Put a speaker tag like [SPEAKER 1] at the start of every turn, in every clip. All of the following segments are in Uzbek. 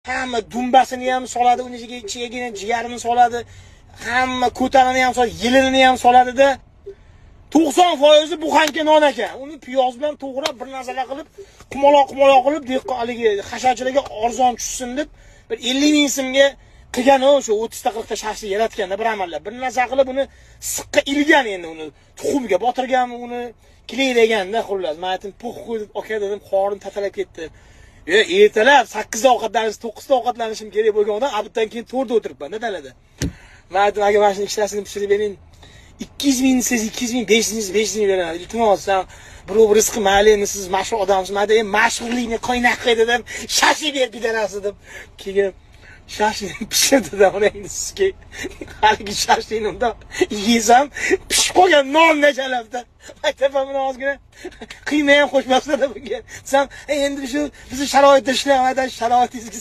[SPEAKER 1] Hamma dumbasini ham soladi, uni ichiga jigarini soladi. Hamma ko'tarini ham soladi, yelini ham soladi-da. 90% buxanka non ekan. Uni piyoz bilan to'g'rab, bir narsalar qilib, qumaloq qilib, haligi hasharchilarga arzon tushsin deb bir 50 ming so'mga qilgan o'sha 30 ta 40 ta shashlik yaratganda bir amallab. Bir narsa qilib uni siqqa ilgan endi uni tuxumga botirgan, uni kilaydiganda xullas. Men aytdim, "Puh qo'yib aka" dedim, qorin tatalab ketdi. Ertalab 8 da ovqatlanish, 9 da ovqatlanishim kerak bo'lgan odam, abitdan keyin 4 da o'tiribman-da dalada. Men aytdim, "Aka, mana shuni ishlasini pishirib bering. 200 ming siz 200 ming 500 ming beraman. Iltimos, sen birov rizqi mayli, siz mashhur odamsiz. Men aytdim, "Mashhurlikni qo'ynak qo'y" dedim. "Shashi ber bidanasi" deb. Keyin shashlikni pishirdi-da, uni endi sizga haligi shashlikni unda yesam, pishib qolgan non nechalabda. Aytaman buni ozgina qiyma ham qo'shmasdan bunga. Sen endi shu bizni sharoitda ishlayapman, sharoitingizga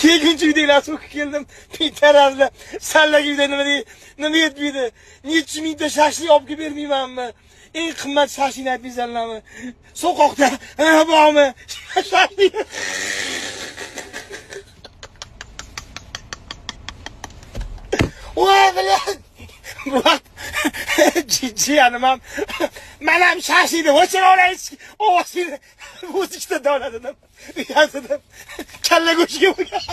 [SPEAKER 1] kelguncha uydagilar so'kib keldim. Pitarazlar sallaga uyda nima yetmaydi? Necha mingta shashlik olib kelib bermaymanmi? Eng qimmat shashlikni aytmaysanlarmi? So'qoqda bormi? Shashlik. Voy bilan. Bular jiyanim ham mana ham shashlikni o'chira olaysiz. Ovozini o'zikda doladidim. Uyasidim. Kalla go'shtiga bo'lgan.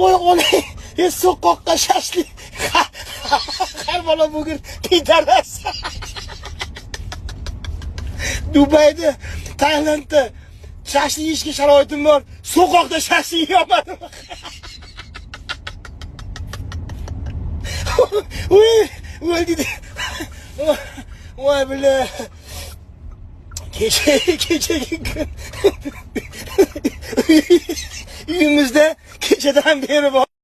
[SPEAKER 1] Voy olay. So'qoqqa shashlik. Har bola bugun pidaras. Dubayda, Tailandda shashlik yeyishga sharoitim bor. So'qoqda shashlik yeyomadim. O'ldi. Voy bila. Kechagi kun uyimizda kechadan beri bor.